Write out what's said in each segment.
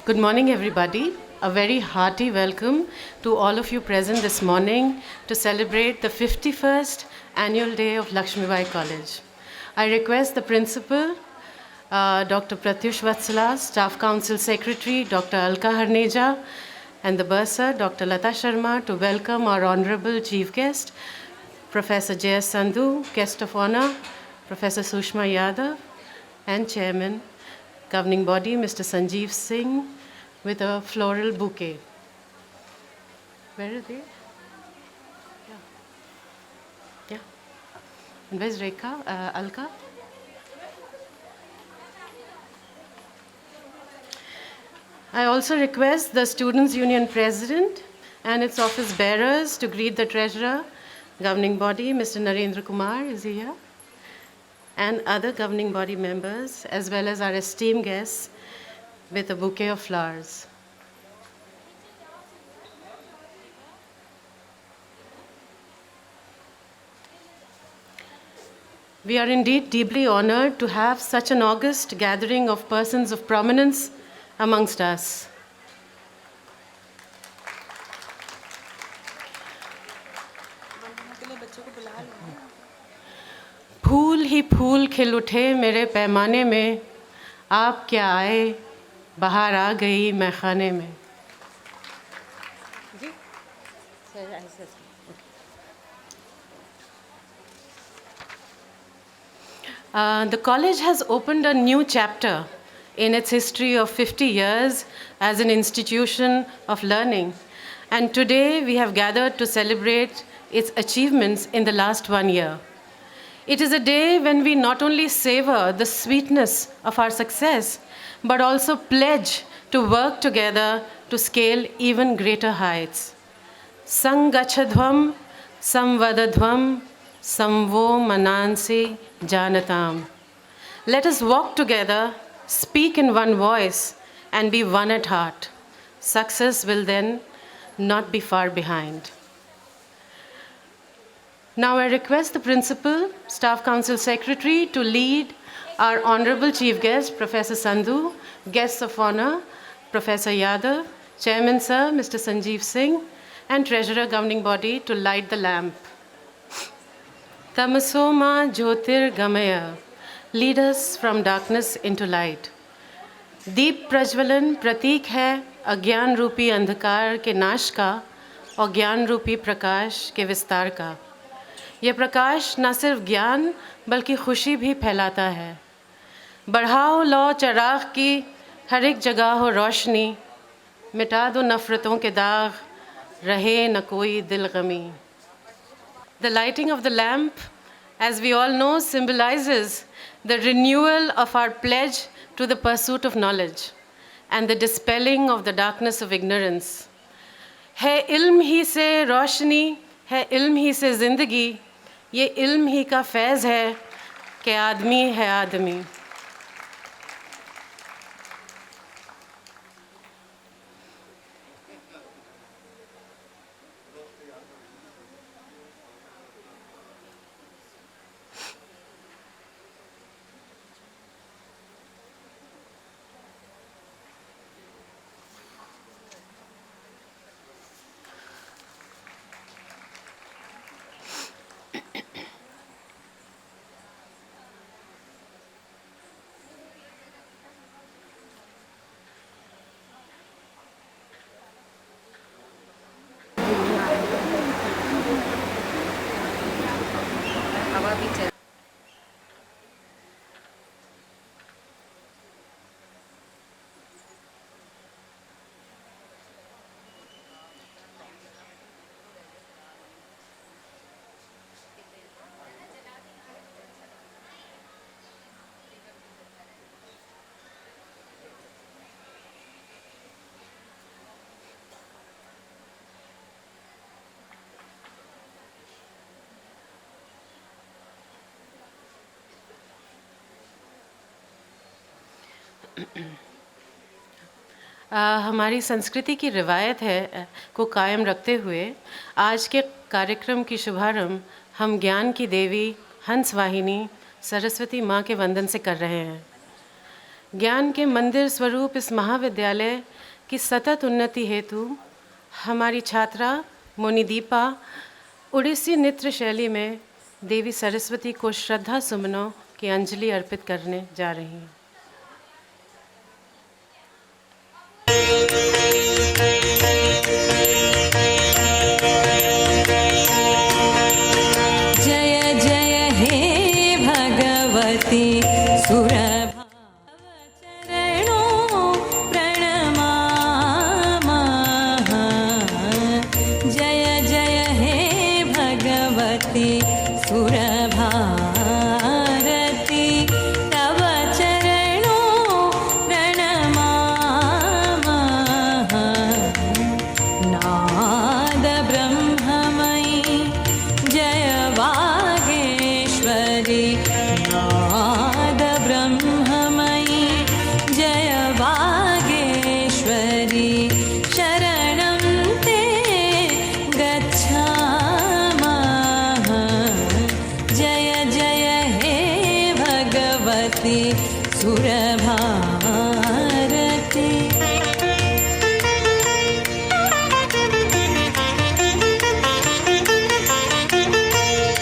Good morning, everybody. A very hearty welcome to all of you present this morning to celebrate the 51st annual day of Lakshmibai College. I request the principal, Dr. Pratyush Vatsala, Staff Council Secretary, Dr. Alka Harneja, and the bursar, Dr. Lata Sharma, to welcome our honorable chief guest, Professor J.S. Sandhu, guest of honor, Professor Sushma Yadav, and Chairman, Governing Body, Mr. Sanjeev Singh, with a floral bouquet. Where are they? Yeah. And where's Rekha? Alka? I also request the Students' Union President and its office bearers to greet the Treasurer, Governing Body, Mr. Narendra Kumar, is he here? And other Governing Body members, as well as our esteemed guests, with a bouquet of flowers. We are indeed deeply honored to have such an august gathering of persons of prominence amongst us. फूल ही फूल खिल उठे मेरे पैमाने में, आप क्या आए, बहार आ गई मैखाने में. The college has opened a new chapter in its history of 50 years as an institution of learning. And today we have gathered to celebrate its achievements in the last 1 year. It is a day when we not only savor the sweetness of our success, but also pledge to work together to scale even greater heights. Sangachadhvam, samvadadhvam, samvo manansi janatam. Let us walk together, speak in one voice, and be one at heart. Success will then not be far behind. Now I request the Principal, Staff Council Secretary to lead our Honorable Chief Guest, Professor Sandhu, Guests of Honor, Professor Yadav, Chairman Sir, Mr. Sanjeev Singh, and Treasurer Governing Body to light the lamp. Tamasoma Jyotir Gamaya, lead us from darkness into light. दीप प्रज्वलन प्रतीक है अज्ञान रूपी अंधकार के नाश का और ज्ञान रूपी प्रकाश के विस्तार का. यह प्रकाश न सिर्फ ज्ञान बल्कि खुशी भी फैलाता है. बढ़ाओ लो चिराग की हर एक जगह हो रोशनी, मिटा दो नफ़रतों के दाग, रहे न कोई दिल गमी. The lighting of the lamp, as we all know, symbolizes the renewal of our pledge to the pursuit of knowledge and the dispelling of the darkness of ignorance. है इल्म ही से रोशनी, है इल्म ही से ज़िंदगी, ये इल्म ही का फैज़ है कि आदमी है आदमी. भी चल। हमारी संस्कृति की रिवायत है को कायम रखते हुए आज के कार्यक्रम की शुभारंभ हम ज्ञान की देवी हंस वाहिनी सरस्वती माँ के वंदन से कर रहे हैं। ज्ञान के मंदिर स्वरूप इस महाविद्यालय की सतत उन्नति हेतु हमारी छात्रा मोनिदीपा उड़ीसी नृत्य शैली में देवी सरस्वती को श्रद्धा सुमनों की अंजलि अर्पित करने जा रही हैं। जय जय हे भगवती सुरभाव चरणों प्रणमामः। जय जय हे भगवती सुरभारती तव चरणों प्रणमामः। नाद ब्रह्ममयी जय वागेश्वरी नाद ब्रह्ममयी जय वागेश्वरी शरणं ते गच्छामः। जय जय हे भगवती सुरभारती।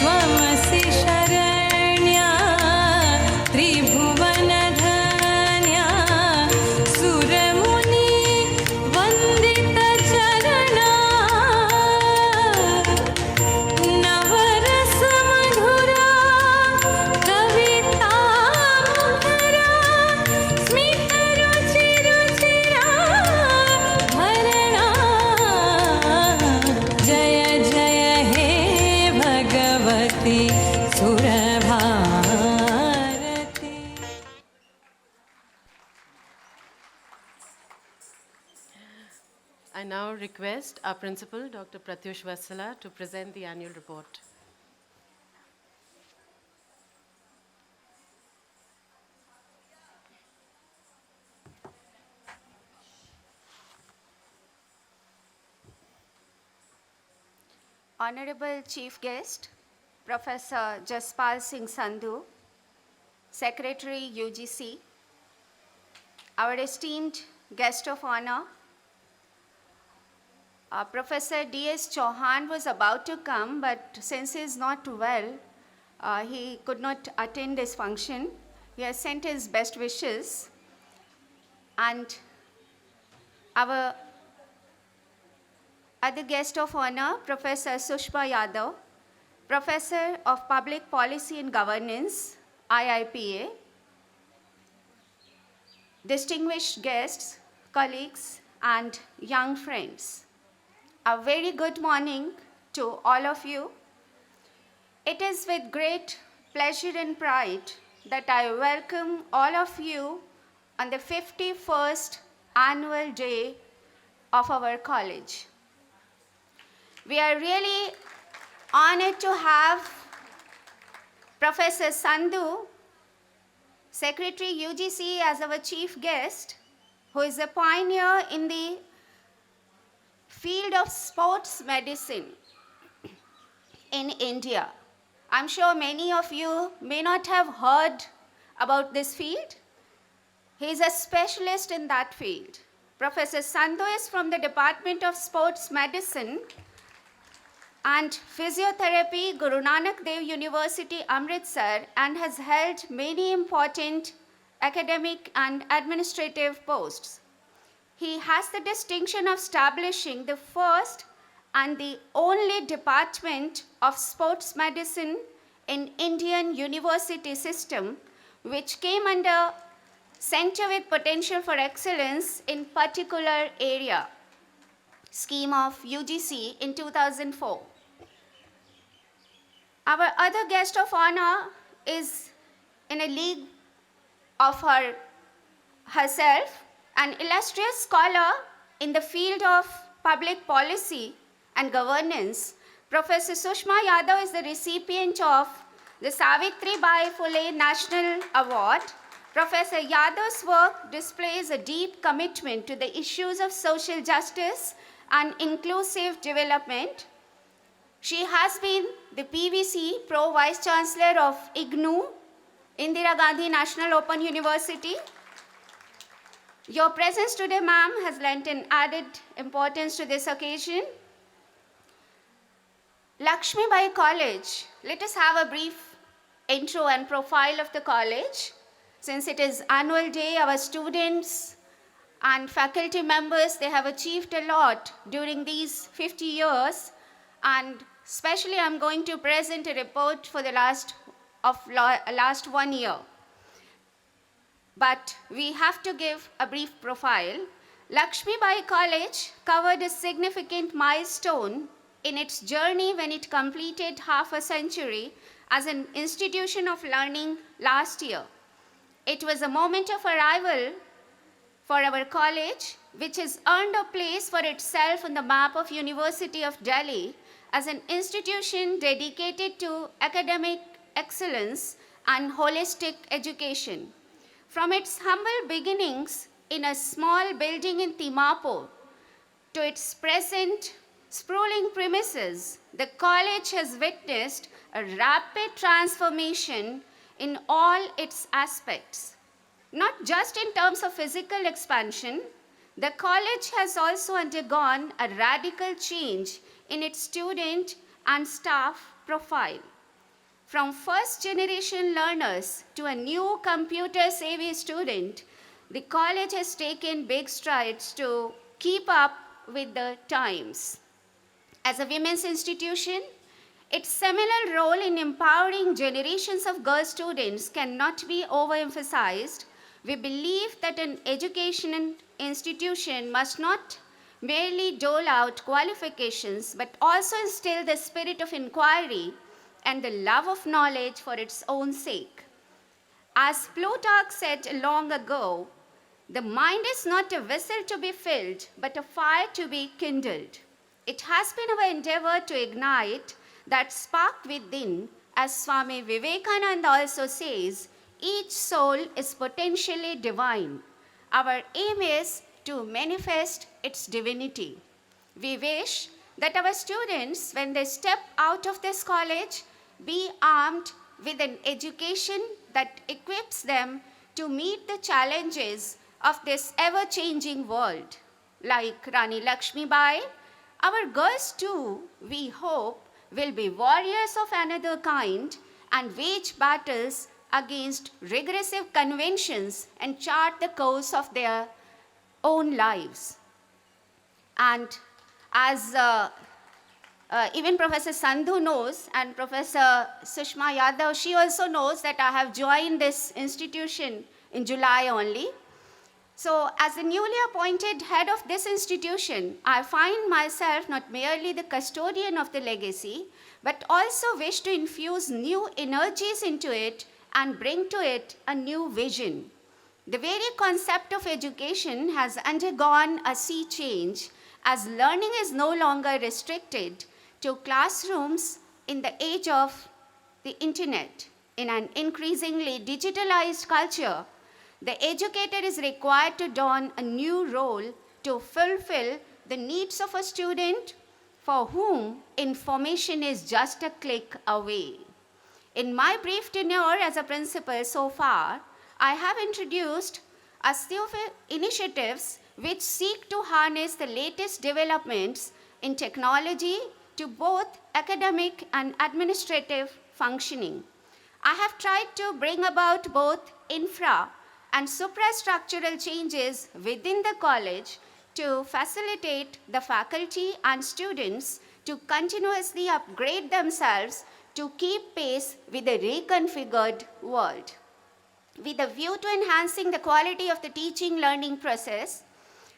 त्वमसि शरण्या त्रिभुवनधन्या सुरमुनि वन्दितचरणा नवरसमधुरा कवितामुखरा स्मितरुचिरुचिरा भरणा। जय जय हे Bhagwati सुरभारती। I now request our principal, Dr. Pratyush Vatsala, to present the annual report. Honorable Chief Guest, Professor Jaspal Singh Sandhu, Secretary UGC, our esteemed guest of honor, Professor D.S. Chauhan was about to come, but since he is not well, he could not attend this function. He has sent his best wishes. And our other guest of honor, Professor Sushma Yadav, Professor of Public Policy and Governance, IIPA, distinguished guests, colleagues, and young friends. A very good morning to all of you. It is with great pleasure and pride that I welcome all of you on the 51st annual day of our college. We are really honored to have Professor Sandhu, Secretary UGC, as our chief guest, who is a pioneer in the field of sports medicine in India. I'm sure many of you may not have heard about this field. He is a specialist in that field. Professor Sandhu is from the Department of Sports Medicine and Physiotherapy, Guru Nanak Dev University, Amritsar, and has held many important academic and administrative posts. He has the distinction of establishing the first and the only department of sports medicine in Indian university system, which came under Center with Potential for Excellence in Particular Area scheme of UGC in 2004. Our other guest of honor is in a league of herself, an illustrious scholar in the field of public policy and governance. Professor Sushma Yadav is the recipient of the Savitribai Phule National Award. Professor Yadav's work displays a deep commitment to the issues of social justice and inclusive development. She has been the PVC Pro Vice Chancellor of IGNOU, Indira Gandhi National Open University. Your presence today, ma'am, has lent an added importance to this occasion. Lakshmibai College, let us have a brief intro and profile of the college. Since it is annual day, our students and faculty members, they have achieved a lot during these 50 years, and especially I'm going to present a report for the last 1 year. But we have to give a brief profile. Lakshmibai College covered a significant milestone in its journey when it completed half a century as an institution of learning last year. It was a moment of arrival for our college, which has earned a place for itself on the map of University of Delhi as an institution dedicated to academic excellence and holistic education. From its humble beginnings in a small building in Timapur to its present sprawling premises, the college has witnessed a rapid transformation in all its aspects. Not just in terms of physical expansion, the college has also undergone a radical change in its student and staff profile. From first generation learners to a new computer savvy student, the college has taken big strides to keep up with the times. As a women's institution, its seminal role in empowering generations of girl students cannot be overemphasized. We believe that an education institution must not merely dole out qualifications, but also instill the spirit of inquiry and the love of knowledge for its own sake. As Plutarch said long ago, the mind is not a vessel to be filled, but a fire to be kindled. It has been our endeavor to ignite that spark within, as Swami Vivekananda also says, each soul is potentially divine. Our aim is to manifest its divinity. We wish that our students, when they step out of this college, be armed with an education that equips them to meet the challenges of this ever-changing world. Like Rani Lakshmibai, our girls too, we hope, will be warriors of another kind and wage battles against regressive conventions and chart the course of their own lives. And as even Professor Sandhu knows, and Professor Sushma Yadav, she also knows that I have joined this institution in July only. So as the newly appointed head of this institution, I find myself not merely the custodian of the legacy, but also wish to infuse new energies into it and bring to it a new vision. The very concept of education has undergone a sea change, as learning is no longer restricted to classrooms in the age of the internet. In an increasingly digitalized culture, the educator is required to don a new role to fulfill the needs of a student for whom information is just a click away. In my brief tenure as a principal so far, I have introduced a few initiatives which seek to harness the latest developments in technology to both academic and administrative functioning. I have tried to bring about both infra and suprastructural changes within the college to facilitate the faculty and students to continuously upgrade themselves to keep pace with the reconfigured world. With a view to enhancing the quality of the teaching learning process,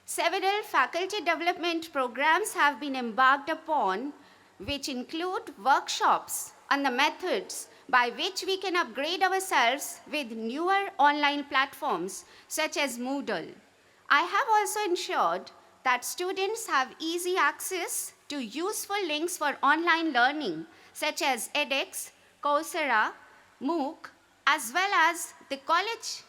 several faculty development programs have been embarked upon, which include workshops on the methods by which we can upgrade ourselves with newer online platforms such as Moodle. I have also ensured that students have easy access to useful links for online learning such as edX, Coursera, MOOC, as well as the college,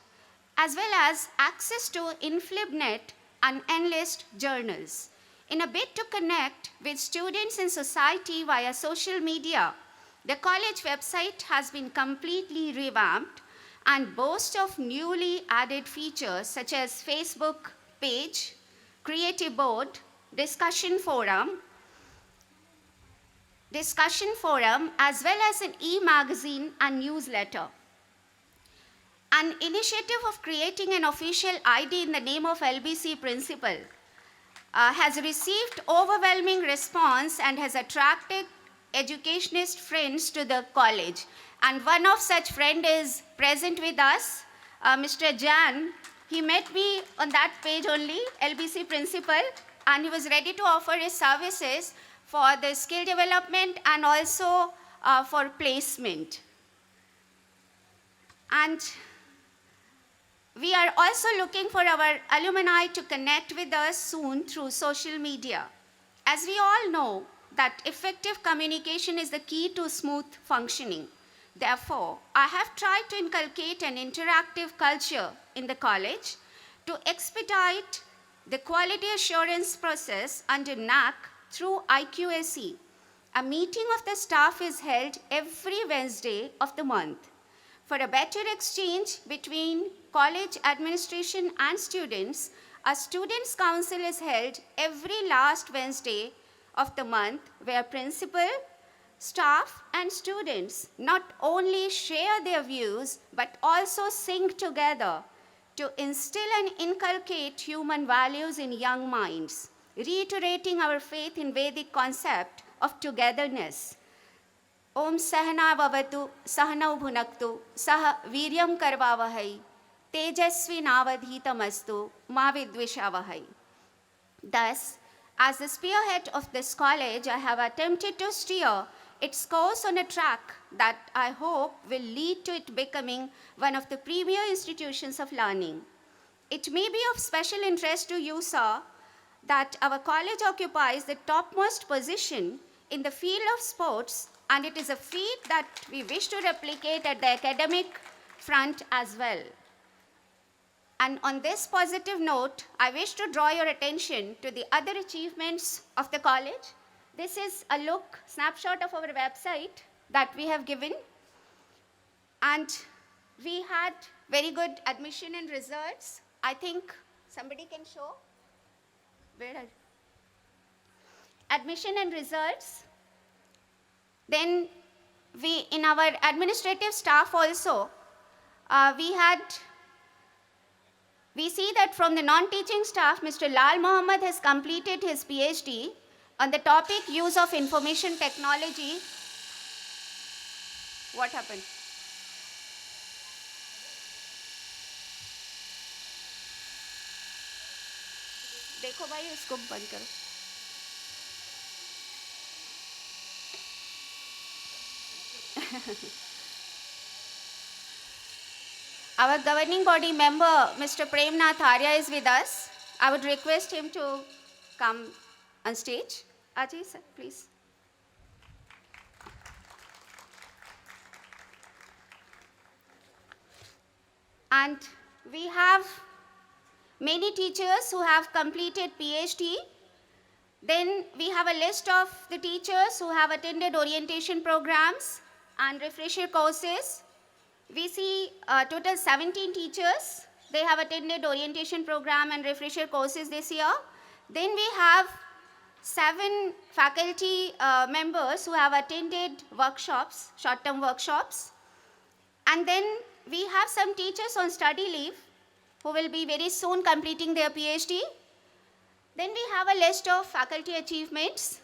as well as access to InflibNet and endless journals. In a bid to connect with students in society via social media, the college website has been completely revamped and boasts of newly added features such as Facebook page, creative board, discussion forum, as well as an e-magazine and newsletter. An initiative of creating an official ID in the name of LBC principal has received overwhelming response and has attracted educationist friends to the college. And one of such friend is present with us, Mr. Jan. He met me on that page only, LBC principal, and he was ready to offer his services for the skill development and also for placement. And we are also looking for our alumni to connect with us soon through social media. As we all know, that effective communication is the key to smooth functioning. Therefore, I have tried to inculcate an interactive culture in the college to expedite the quality assurance process under NAC through IQAC. A meeting of the staff is held every Wednesday of the month. For a better exchange between college administration and students, a students' council is held every last Wednesday of the month where principal, staff, and students not only share their views but also sing together to instill and inculcate human values in young minds, reiterating our faith in Vedic concept of togetherness. Om Sahana Vavatu Sahanau Bhunaktu Saha Viryam Karvavahai Tejasvi Navadhitamastu Ma Vidvishavahai. Thus, as the spearhead of this college, I have attempted to steer its course on a track that I hope will lead to it becoming one of the premier institutions of learning. It may be of special interest to you, sir, that our college occupies the topmost position in the field of sports, and it is a feat that we wish to replicate at the academic front as well. And on this positive note, I wish to draw your attention to the other achievements of the college. This is a snapshot of our website that we have given. And we had very good admission and results. I think somebody can show. Where are admission and results. Then in our administrative staff also, we see that from the non-teaching staff, Mr. Lal Mohammed has completed his PhD on the topic use of information technology. What happened? देखो भाई इसको बंद करो. Our governing body member, Mr. Premnath Arya, is with us. I would request him to come on stage. Ajay, sir, please. And we have many teachers who have completed PhD. Then we have a list of the teachers who have attended orientation programs and refresher courses. We see total 17 teachers. They have attended orientation program and refresher courses this year. Then we have 7 faculty members who have attended workshops, short-term workshops. And then we have some teachers on study leave who will be very soon completing their PhD. Then we have a list of faculty achievements.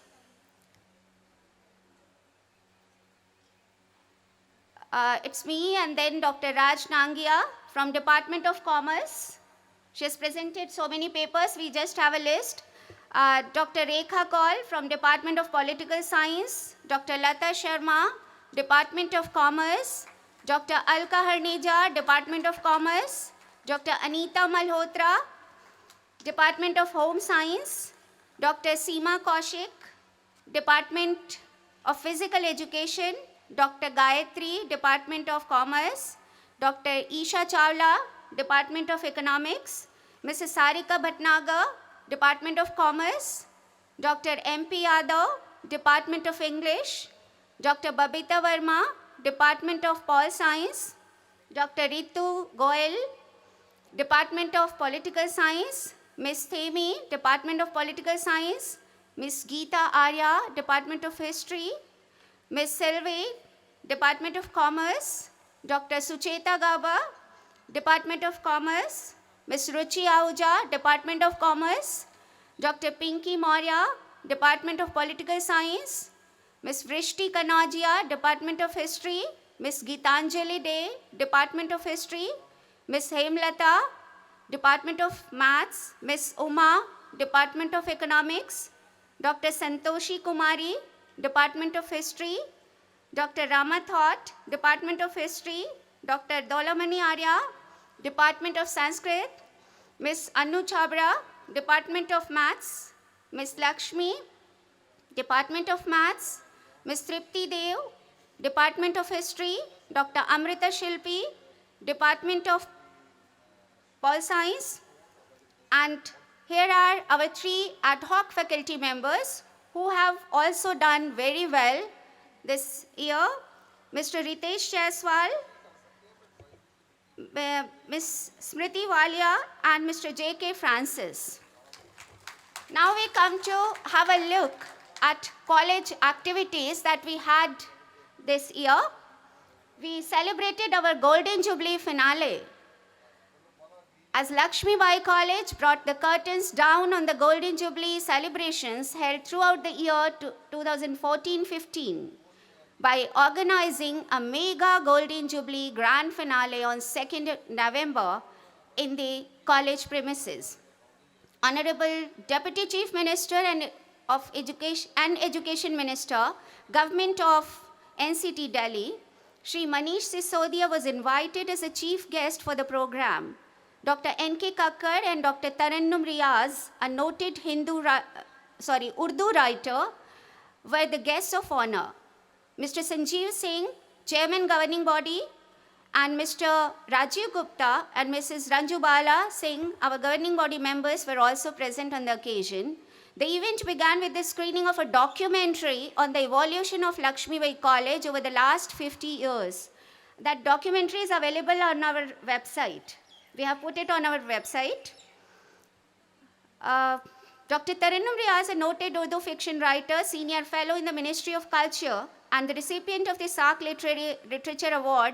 It's me and then Dr. Raj Nangia from Department of Commerce. She has presented so many papers, we just have a list. Dr. Rekha Kaul from Department of Political Science, Dr. Lata Sharma, Department of Commerce, Dr. Alka Harneja, Department of Commerce, Dr. Anita Malhotra, Department of Home Science, Dr. Seema Kaushik, Department of Physical Education, Dr. Gayatri, Department of Commerce, Dr. Isha Chawla, Department of Economics, Mrs. Sarika Bhatnagar, Department of Commerce, Dr. M.P. Yadav, Department of English, Dr. Babita Verma, Department of Pol Science, Dr. Ritu Goel, Department of Political Science, Ms. Themi, Department of Political Science, Ms. Geeta Arya, Department of History, Ms. Selvi, Department of Commerce, Dr. Sucheta Gaba, Department of Commerce, Ms. Ruchi Ahuja, Department of Commerce, Dr. Pinky Maurya, Department of Political Science, Ms. Vrishti Kanajia, Department of History, Ms. Gitanjali De, Department of History, Ms. Hemlata, Department of Maths, Ms. Uma, Department of Economics, Dr. Santoshi Kumari, Department of History, Dr. Ramathot, Department of History, Dr. Dolamani Arya, Department of Sanskrit, Ms. Anu Chabra, Department of Maths, Ms. Lakshmi, Department of Maths, Ms. Tripti Dev, Department of History, Dr. Amrita Shilpi, Department of Pol Science, and here are our 3 ad hoc faculty members who have also done very well this year. Mr. Ritesh Jaiswal, Ms. Smriti Walia, and Mr. J.K. Francis. Now we come to have a look at college activities that we had this year. We celebrated our Golden Jubilee finale as Lakshmibai College brought the curtains down on the Golden Jubilee celebrations held throughout the year 2014-15 by organizing a mega Golden Jubilee grand finale on 2nd November in the college premises. Honorable Deputy Chief Minister and Education Minister, Government of NCT Delhi, Shri Manish Sisodia was invited as a chief guest for the program. Dr. N.K. Kakkar and Dr. Tarannum Riaz, a noted Urdu writer, were the guests of honor. Mr. Sanjeev Singh, Chairman Governing Body, and Mr. Rajiv Gupta and Mrs. Ranju Bala Singh, our governing body members, were also present on the occasion. The event began with the screening of a documentary on the evolution of Lakshmibai College over the last 50 years. That documentary is available on our website. We have put it on our website. Dr. Tarannum Riaz, a noted Urdu fiction writer, senior fellow in the Ministry of Culture, and the recipient of the SARC Literature Award,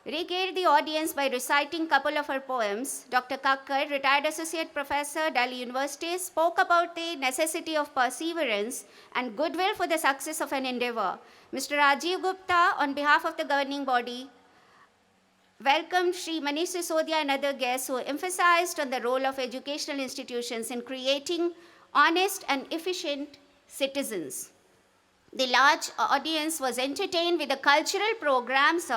regaled the audience by reciting a couple of her poems. Dr. Kakkar, retired associate professor, Delhi University, spoke about the necessity of perseverance and goodwill for the success of an endeavor. Mr. Rajiv Gupta, on behalf of the governing body, welcomed Shri Manish Sisodia and other guests who emphasized on the role of educational institutions in creating honest and efficient citizens. The large audience was entertained with the cultural programs,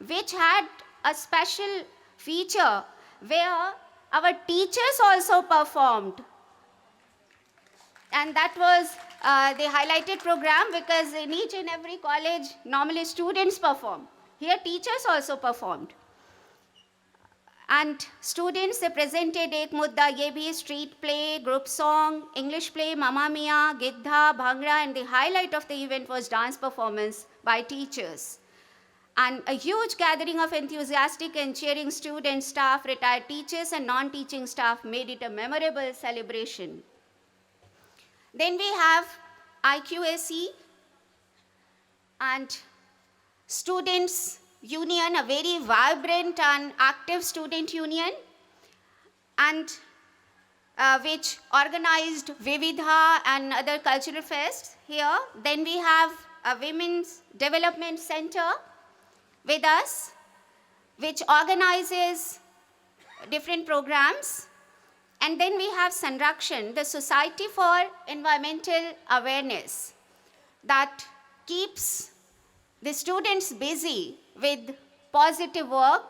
which had a special feature where our teachers also performed. And that was the highlighted program, because in each and every college, normally students perform. Here, teachers also performed. And students, they presented Ek Mudda Ye Bhi, street play, group song, English play, Mamma Mia, Giddha, Bhangra, and the highlight of the event was dance performance by teachers. And a huge gathering of enthusiastic and cheering students, staff, retired teachers, and non-teaching staff made it a memorable celebration. Then we have IQAC and Students' Union, a very vibrant and active student union, and which organized Vividha and other cultural fests here. Then we have a Women's Development Center, with us, which organizes different programs. And then we have Sanrakshan, the Society for Environmental Awareness, that keeps the students busy with positive work.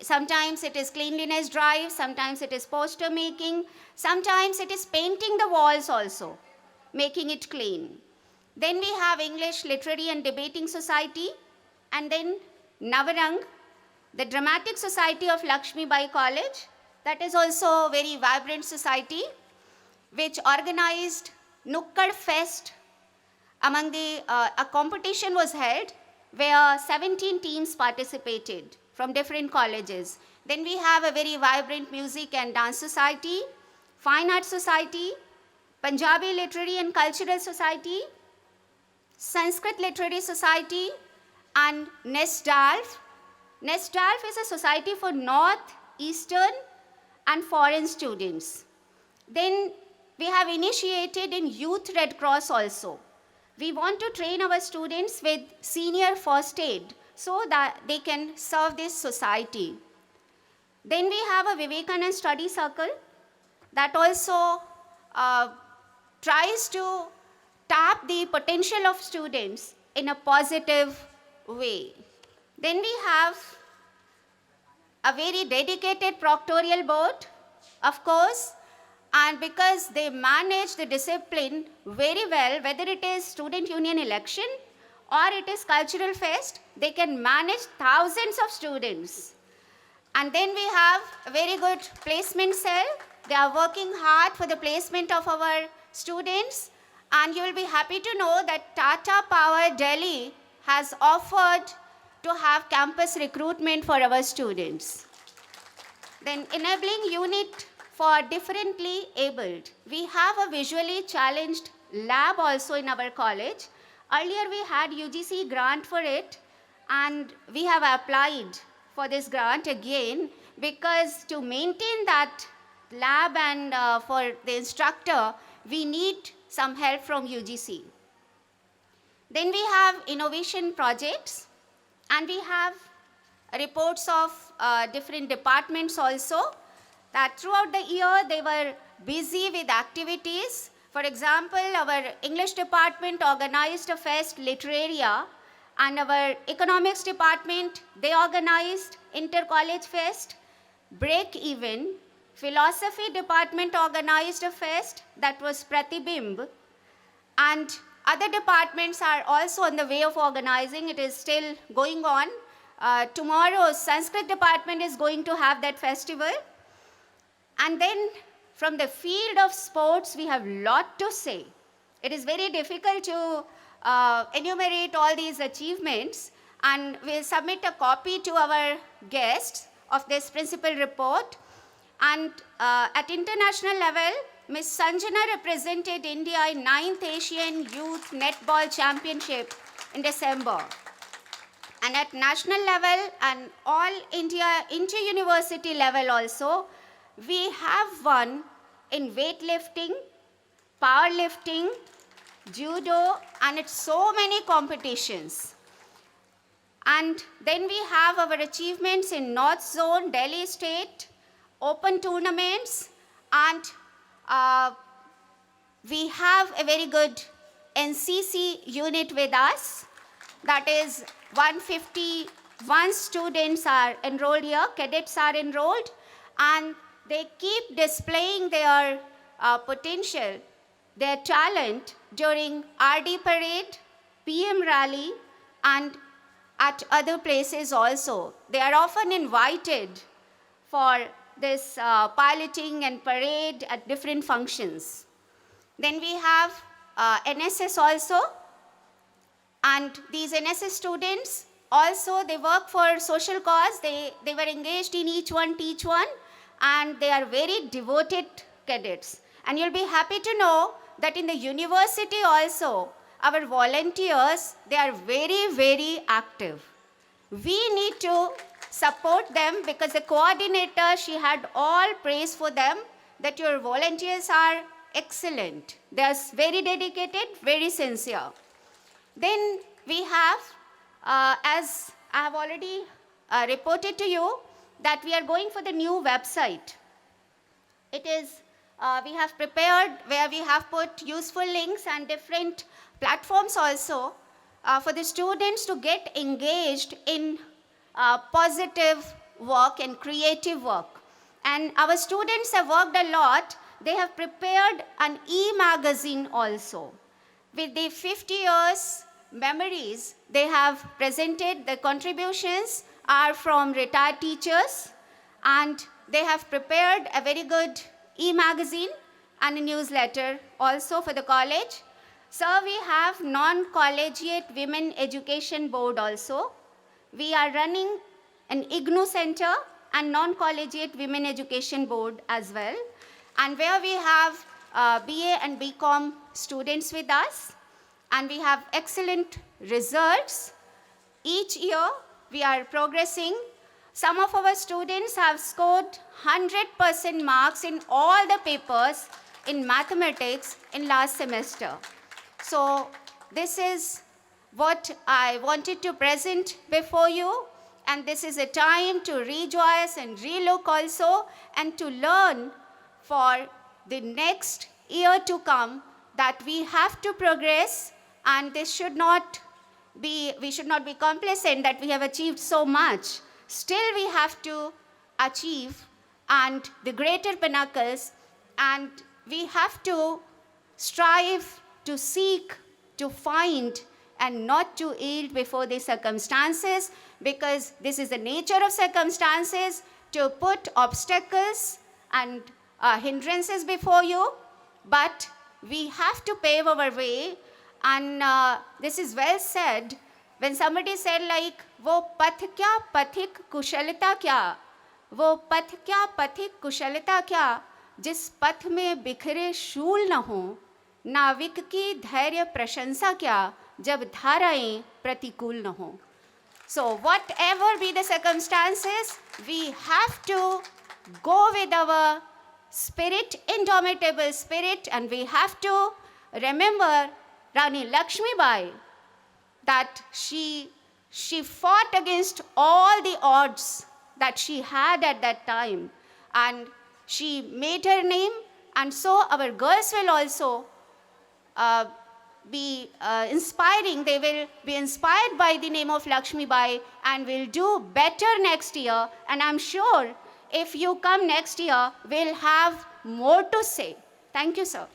Sometimes it is cleanliness drive, sometimes it is poster making, sometimes it is painting the walls also, making it clean. Then we have English Literary and Debating Society, and then Navarang, the Dramatic Society of Lakshmibai College. That is also a very vibrant society, which organized Nukkad Fest. A competition was held where 17 teams participated from different colleges. Then we have a very vibrant music and dance society, fine arts society, Punjabi Literary and Cultural Society, Sanskrit Literary Society, and NESDALF. NESDALF is a society for North, Eastern, and foreign students. Then we have initiated in Youth Red Cross also. We want to train our students with senior first aid so that they can serve this society. Then we have a Vivekanand Study Circle that also tries to tap the potential of students in a positive way. Then we have a very dedicated proctorial board, of course, and because they manage the discipline very well, whether it is student union election or it is cultural fest, they can manage thousands of students. And then we have a very good placement cell. They are working hard for the placement of our students, and you will be happy to know that Tata Power Delhi has offered to have campus recruitment for our students. Then enabling unit for differently abled. We have a visually challenged lab also in our college. Earlier we had UGC grant for it, and we have applied for this grant again because to maintain that lab and for the instructor, we need some help from UGC. Then we have innovation projects, and we have reports of different departments also, that throughout the year they were busy with activities. For example, our English department organized a fest, Literaria, and our economics department, they organized inter-college fest, Break Even. Philosophy department organized a fest, that was Pratibimb, and other departments are also on the way of organizing. It is still going on. Tomorrow, Sanskrit department is going to have that festival. And then from the field of sports, we have a lot to say. It is very difficult to enumerate all these achievements, and we'll submit a copy to our guests of this principal report. And at international level, Ms. Sanjana represented India in 9th Asian Youth Netball Championship in December. And at national level and all India inter-university level also, we have won in weightlifting, powerlifting, judo, and it's so many competitions. And then we have our achievements in North Zone, Delhi State, open tournaments, and we have a very good NCC unit with us. That is 151 students are enrolled here, cadets are enrolled, and they keep displaying their potential, their talent during RD parade, PM rally, and at other places also. They are often invited for this piloting and parade at different functions. Then we have NSS also, and these NSS students also, they work for social cause. They were engaged in each one, teach one, and they are very devoted cadets. And you'll be happy to know that in the university also, our volunteers, they are very, very active. We need to support them because the coordinator, she had all praise for them that your volunteers are excellent. They are very dedicated, very sincere. Then we have, as I have already reported to you that we are going for the new website. It is, we have prepared where we have put useful links and different platforms also for the students to get engaged in positive work and creative work. And our students have worked a lot. They have prepared an e-magazine also. With the 50 years memories, they have presented the contributions are from retired teachers, and they have prepared a very good e-magazine and a newsletter also for the college. So we have non-collegiate women education board also. We are running an IGNU center and non-collegiate women education board as well, and where we have BA and BCom students with us, and we have excellent results. Each year we are progressing. Some of our students have scored 100% marks in all the papers in mathematics in last semester. So this is what I wanted to present before you, and this is a time to rejoice and relook also, and to learn for the next year to come that we have to progress, and this should not be, we should not be complacent that we have achieved so much. Still we have to achieve and the greater pinnacles, and we have to strive to seek, to find, and not to yield before the circumstances, because this is the nature of circumstances, to put obstacles and hindrances before you, but we have to pave our way. And this is well said when somebody said like, वो पथ क्या पथिक कुशलता क्या, वो पथ क्या पथिक कुशलता क्या, जिस पथ में बिखरे शूल न हो, नाविक की धैर्य प्रशंसा क्या, जब धाराएं प्रतिकूल न हो. So whatever be the circumstances, we have to go with our spirit, indomitable spirit, and we have to remember Rani Lakshmibai, that she fought against all the odds that she had at that time, and she made her name, and so our girls will also be inspiring. They will be inspired by the name of Lakshmibai and will do better next year, and I'm sure if you come next year, we'll have more to say. Thank you, sir.